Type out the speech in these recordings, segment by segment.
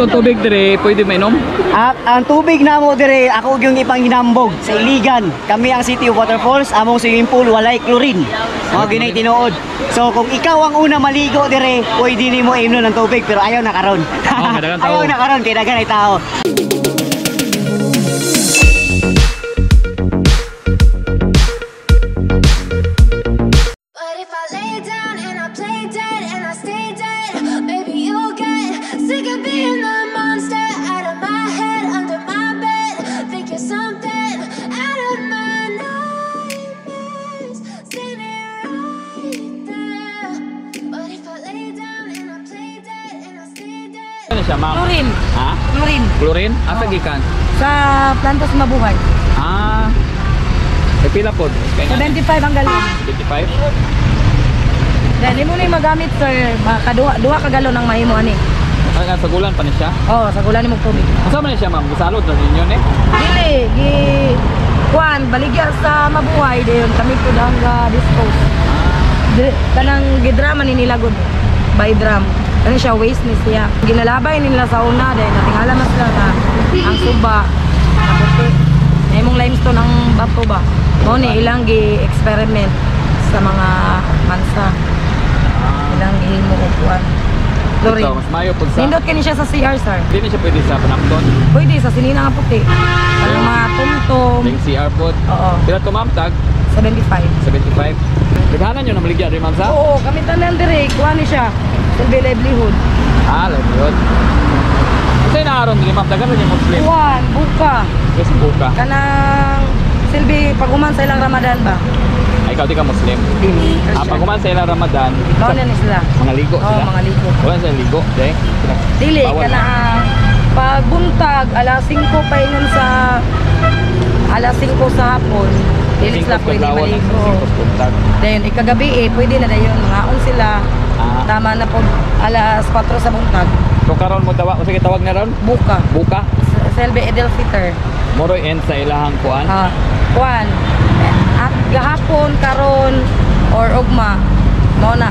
itong tubig dire, pwede mainom? Ang tubig na mo dire, ako yung ipanghinambog sa Iligan. Kami ang City of Waterfalls, among swimming pool, walay chlorine. Mga ginay tinuod. So kung ikaw ang una maligo dire, pwede ni mo imno ng tubig, pero ayaw na karon. Ayaw na karon, kaya dagan ay tao. Chlorine. Ha? Chlorine. Chlorine? Asa gikan? Sa plantas mabuhay. Ah. Pila pod? 75 ang galon. 75? Dahil mo na yung magamit sir, duha ka galon ang mahimo ani. Sa gulan pa ni siya? Oo, sa gulan ni mo tubig. Asa man siya ma'am? Gisalod na ninyo ni? Dili, Juan, baligya sa mabuhay dayon kami pud ang dispose. Kanang gidrama ni nila gud. By drum. Ano siya, waste ni siya. Ginalabay nila sa una dahil natingala mas lang na ang suba, naputi. May mong limestone ang bato ba? O ni ilang gi-experiment sa mga mansa. Ilang gi-himo upuan. Lori. Mas mayo po sa... Nindot ka ni siya sa CR, sir. Hindi siya pwede sa panakton? Pwede, sa sinina nga puti. Ang mga tumtum. Yung CR po? Oo. Pila tumamtag? 75. 75? Naghanan nyo na maligya rin man sa? Oo, kami tanan dire. Kuha ni siya. Silbi livelihood. Ah, livelihood. Kasi naaron din ma'am, dagan rin yung Muslim. Juan, buka. Yes, buka. Kanang silbi paguman sa ilang Ramadan ba? Ay, ikaw di ka Muslim? Dili. Paguman sa ilang Ramadan. Bawal na sila. Mga ligo sila? Oo, mga ligo. Wala sila ligo? Dili, kanang pagbuntag, alas 5 pa yun sa alas 5 sa hapon. Dili sila pwede maligo. Then, ikagabi pwede na dayon. Ngaon sila. Tama na po alas 4 sa buntag. So karon mo tawag, sige tawag na ron? Buka. Buka? Selby Edelfiter. Moroy end sa ilahang kuan? Kuan. At gahapon, karon or ugma, mo na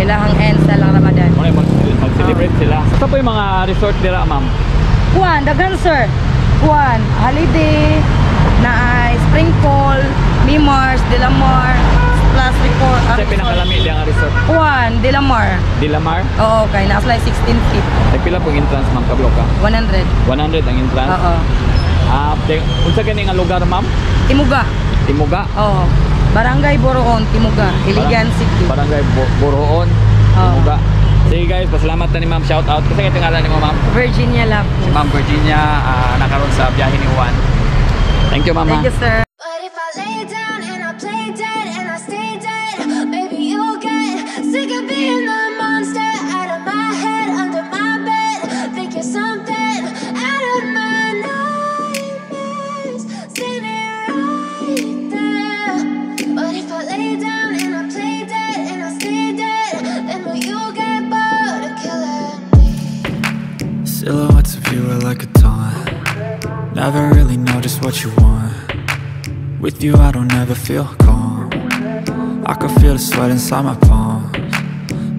ilahang end sa lang Ramadan. Moroy mag-celebrate sila. Sa po yung mga resort dira ma'am? Kuan, daghan sir. Kuan, holiday, na Spring Fall, Mimars, Delamar, plus record. Kasi pinakalami di ang resort? Kuan, Delamar. Delamar? Oo, okay. Nasa 16 feet. Ay pila pong entrance ma'am kablo ka? 100. 100 ang entrance? Oo. Unsa kani nga lugar ma'am? Timoga. Timoga? Oo. Barangay Buru-un, Timoga, Iligan City. Barangay Buru-un, Timoga. Sige guys, pasalamat na ni ma'am. Shout out. Kasi ito ngalan ni mo ma'am? Virginia Lap. Si ma'am Virginia, nakaroon sa Byahe ni Juan. Thank you ma'am. Thank you sir. But if I lay down and I play dead and I stay dead, baby you'll get sick of being the monster out of my head, under my bed. Think you're something out of my nightmares, standing right there. But if I lay down and I play dead and I stay dead, then will you get bored of killing me? Silhouettes of you are like a taunt. Never really know just what you want. With you I don't ever feel calm. I can feel the sweat inside my palms.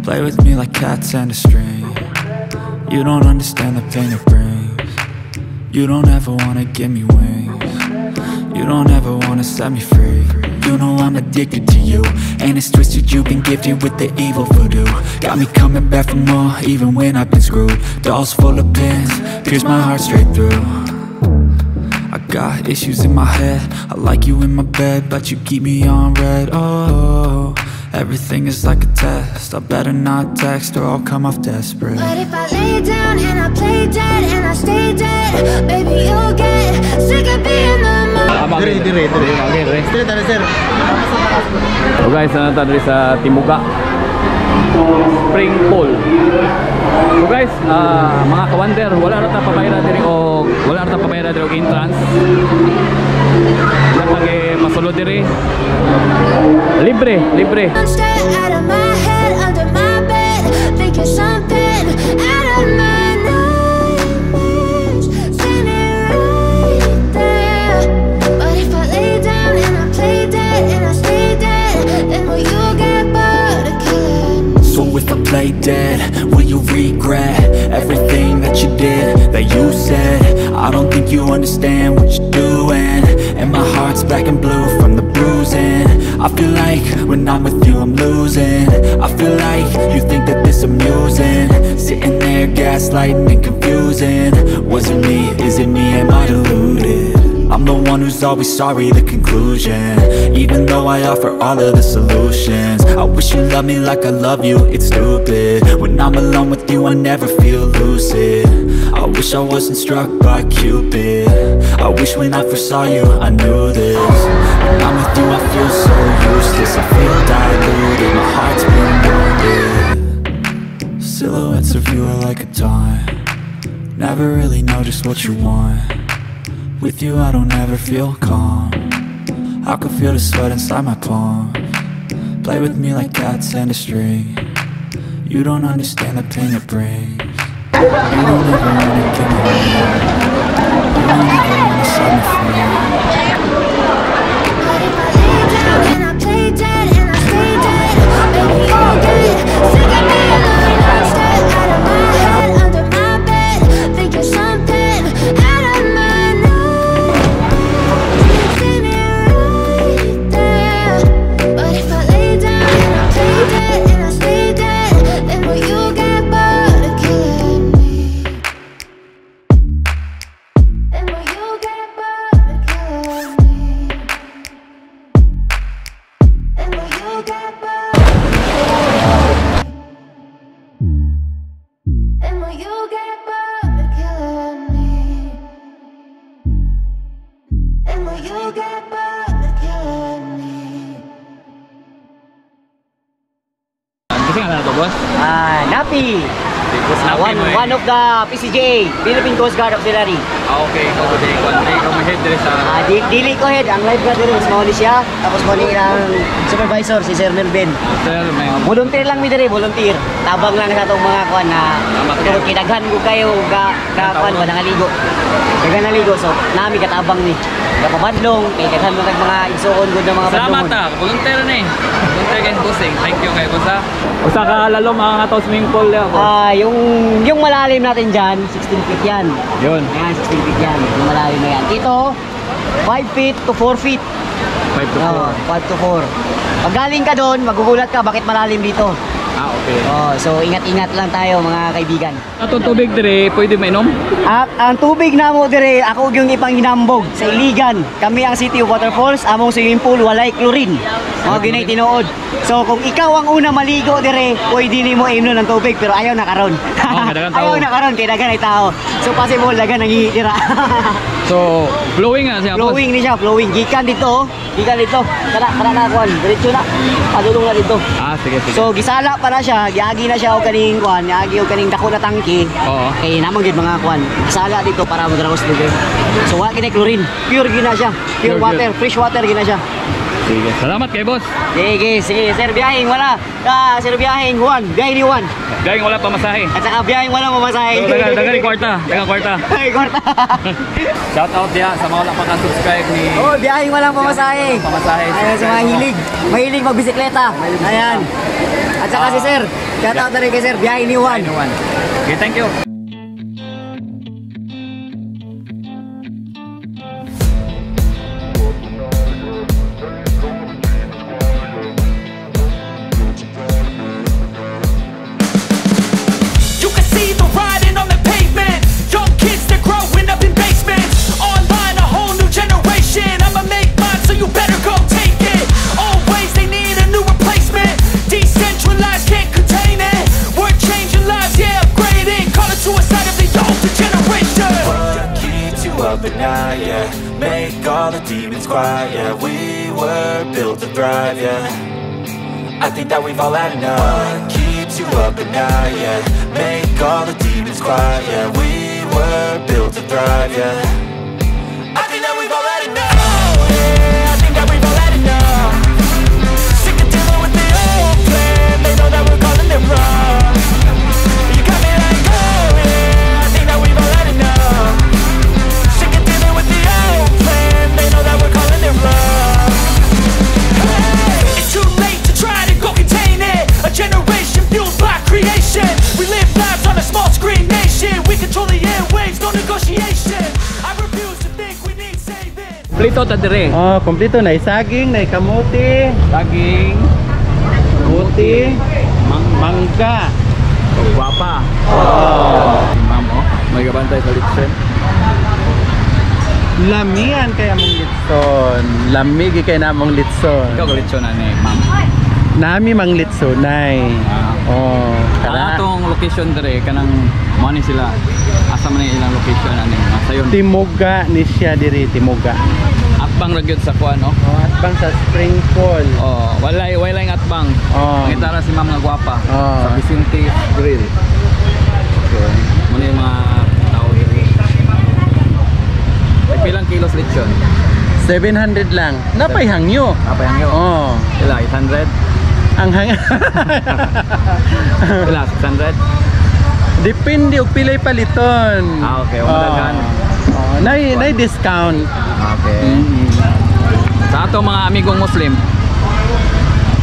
Play with me like cats and a string. You don't understand the pain it brings. You don't ever wanna give me wings. You don't ever wanna set me free. You know I'm addicted to you, and it's twisted, you've been gifted with the evil voodoo. Got me coming back for more, even when I've been screwed. Dolls full of pins, pierce my heart straight through. I got issues in my head, I like you in my bed, but you keep me on red. Oh, everything is like a test, I better not text or I'll come off desperate. But if I lay down and I play dead and I stay dead, baby you'll get sick of being the Dire. So guys, nandito diri sa Timoga Spring Pool. So guys, mga kawander, wala na ta pabayra diri og entrance. Natagi masulod diri. Libre. out of my head, under my bed, thinking something out of my nightmares, standing right there. But if I lay down and I play dead and I stay dead, then will you get bored of killing me? So if I play dead, will you regret everything that you did? I don't think you understand what you're doing, and my heart's black and blue from the bruising. I feel like when I'm with you I'm losing. I feel like you think that this amusing, sitting there gaslighting and confusing. Was it me? Is it me? Am I deluded? I'm the one who's always sorry, the conclusion, even though I offer all of the solutions. I wish you loved me like I love you, it's stupid. When I'm alone with you I never feel lucid. I wish I wasn't struck by Cupid. I wish when I first saw you I knew this. When I'm with you I feel so useless. I feel diluted, my heart's been wounded. Silhouettes of you are like a taunt. Never really know just what you want. With you I don't ever feel calm. I can feel the sweat inside my palms. Play with me like cats and a string. You don't understand the pain it brings. You don't ever wanna give me home. You don't ever wanna set me free. But if I lay down and I play dead and I stay dead, baby you'll get sick of being the monster out of my head, under my bed, thinking something out of my nose. Seen it right there. But if I lay down and I play dead and I stay dead, then will you get bored of killing me? Then will you get bored of killing me? Then will you get bored of killing me? Then will you get bored of killing me? Then will you get bored of killing me? Kasi nga na ito, boss? Napi. Napi mo eh. One of the PCJ, Philippine Coast Guard Auxiliary. Okay. Ikaw today, ikaw may head dire sa... Dili ko head, ang lifeguard rin, small siya. Tapos mo ang supervisor, si Sir Melvin. Sir, may... Volunteer lang mi dire, volunteer. Tabang lang sa itong mga kuan na kung kinaghan ko kayo kuan wala naligo. Kaya naligo, so nami katabang ni. Kapabadlong, kay daghan mo kag mga igsuon gud ng mga Salamat badlongon. volunteer na eh. Volunteer kayo busing. Thank you kayo, boss. Usa ka lalo mga nga swimming pool ya, boss. Yung malalim natin dyan, 16 feet yan. Yun. Ayan, 16 feet yan. Yung malalim na yan. Ito, 5 feet to 4 feet. 5 to 4. Oo, 5 to 4. Pag galing ka doon, magugulat ka bakit malalim dito. Ah, okay. So ingat-ingat lang tayo mga kaibigan. Atong tubig dire, pwede mainom? At ang tubig na mo dire, ako yung ipanghinambog sa Iligan. Kami ang City of Waterfalls, among swimming pool walay chlorine. Mga ginay tinuod. So kung ikaw ang una maligo dire, pwede nimo inom ng tubig pero ayaw na karon. kadagan tao. Ayaw na karon kay daghan ay tao. So possible daghan nangihira. So, flowing nga siya, boss. Flowing ni siya, flowing. Gikan dito. Kana na kuan, diretso na. Padulong na dito. Ah, sige. So gisala pa na siya, giagi na siya og kaning kuan, giagi og kaning dako na tangke. Oo. Kay namang gid mga kuan. Gisala dito para madraos dito. So wa kinay chlorine. Pure gina siya. Pure water, fresh water gina siya. Sige. Salamat kay boss. Sige, Sir Byaheng wala. Sir Byaheng Juan, Byahe ni Juan. Gayong wala pamasahe. At saka Byaheng wala mamasahe. So, dagang kwarta. Ay, kwarta. Shout out dia sa mga wala pa ka-subscribe ni... Oh, Byaheng walang pamasahe. Pamasahe. Ayan, sa mga mahilig magbisikleta. Ayan. At saka si Sir, shout out na rin kay Sir Byahe ni Juan. Okay, thank you. You can see the writing on the pavement. Young kids, they're growing up in basements. Online, a whole new generation. I'ma make mine, so you better go take it. Always, they need a new replacement. Decentralized, can't contain it. We're changing lives, yeah, upgrading. Call it suicide of the older generation. What keeps you up at night, yeah? Make all the demons quiet, yeah. We were built to thrive, yeah. I think that we've all had enough. What keeps you up at night, yeah? Make all the demons quiet, yeah. We were built to thrive, yeah. I think that we've all had enough. Yeah, I think that we've all had enough. Sick of dealing with the old plan. They know that we're calling it wrong. You got me like, oh yeah, I think that we've all had enough. Sick of dealing with the old plan. They know that we're calling it wrong. Hey, it's too late to try to go contain it. A generation fueled by creation. We live lives on a small screen nation. We control the airwaves, no negotiation. Plito ta dire. Oh, kompleto na saging, na kamote, Daging, kamote, mangga. guwapa. Oh. Si ma'am, oh. May gabantay sa litsen. Lamian kaya mong litson. Lamig kaya namong litson. Ikaw litson na ni ma'am. Nami mang litsonay. Oh, Kana atong location dire kanang mo ni sila. Asa man ilang location ani? Sayon. Timoga ni siya diri, Timoga. Atbang ra gyud sa kuan, no? Oh, at bang sa spring fall. Oh, walay atbang. Oh. Ngitara si ma'am nga gwapa. Oh. Sa Vicente Grill. Okay. Mo ni mga tao diri. Pilang kilos lechon? 700 lang. Napay hangyo. Apa yang yo? Oh. Ila 800. Ang hang Ila 600. Depende og pilay paliton. Ah, okay. Umadagan. Oh, nay discount. Okay. Sa ato mga amigong Muslim.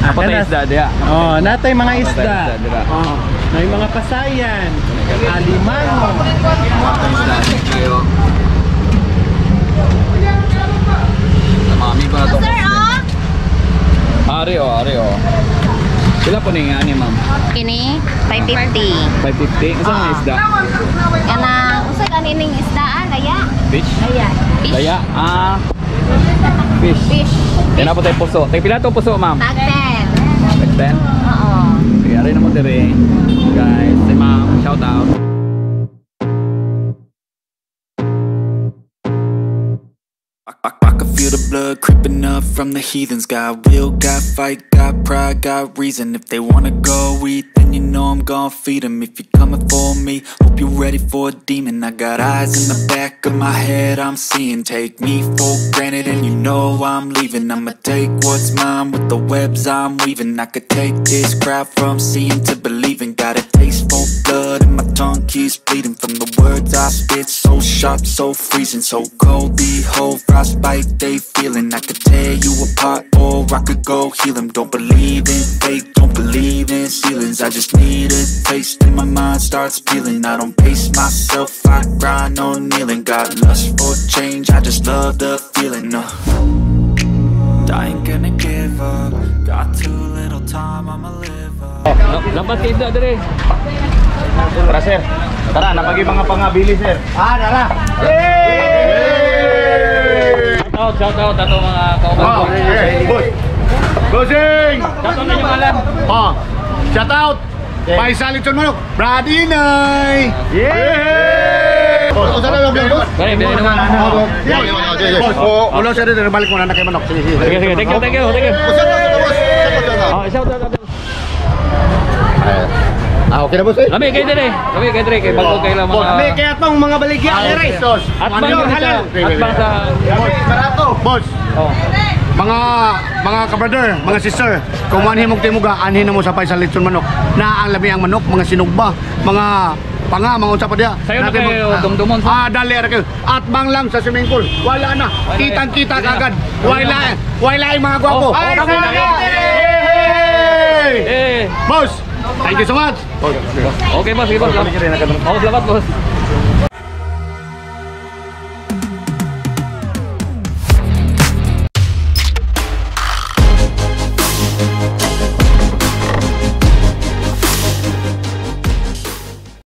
Apa tayo isda dia? Oh, natay mga isda. Dira. Oh, nay mga pasayan, alimango. Apa isda kayo? Sa mga amigo na to. Ari oh. Sila po ning ani ma'am. Ini 550. 550. Isa nga isda. Kana usa kanining isda laya. Fish. Laya. Fish. Daya. Fish. Fish. Yan na po tayo puso. Tayo pila to puso ma'am? Tag 10. Tag 10. Oo. Sige, aray na mo dire. Guys, say ma'am, shout out. I can feel the blood creeping up from the heathens. Got will, got fight, got pride, got reason. If they wanna go eat, then you know I'm gon' feed them. If you're coming for me, hope you're ready for a demon. I got eyes in the back of my head, I'm seeing. Take me for granted and you know I'm leaving. I'ma take what's mine with the webs I'm weaving. I could take this crowd from seeing to believing. Got a taste for blood and my tongue keeps bleeding. From the words I spit, so sharp, so freezing. So cold, behold, frostbite they feeling. I could tear you apart or I could go heal them. Don't believe in fate, don't believe in ceilings. I just need a taste and my mind starts peeling. I don't pace myself, I grind on kneeling. Got lust for change, I just love the feeling. I ain't gonna give up. Got too little time, I'ma live up. Lampas kayo isda dire. Tara sir. Tara, napagi mga pangabili sir. Tara. Shout out ato mga kauban ko. Boss. Bossing! Shout out ninyo alam. Oh. Shout out. Faisal Lechon Manok. Bradinay. Yeah! Boss, usa na lang boss. Kaya bili naman. Boss, ulo siya dito balik mo na kay Manok. Sige. Sige, thank you. Oh, shout out. Okay na boss eh. Kami kayo dire. Kay bago kayo lang mga. Kami kaya tong mga baligya dire. At bang sa barato. Boss. Oh. Mga ka-brother, mga sister, kung manhin mong Timoga, anhin na mo sa Faisal Lechon Manok. Na ang lami ang manok, mga sinugba, mga panga, mga unsa pa diya. Sayo na kayo dumdumon sa. Dali ra kayo. At bang lang sa swimming pool. Wala na. Kitang-kita kagad. Wala ay mga gwapo. Hey! Boss, thank you so much. Okay boss, sige boss. Oh, salamat boss.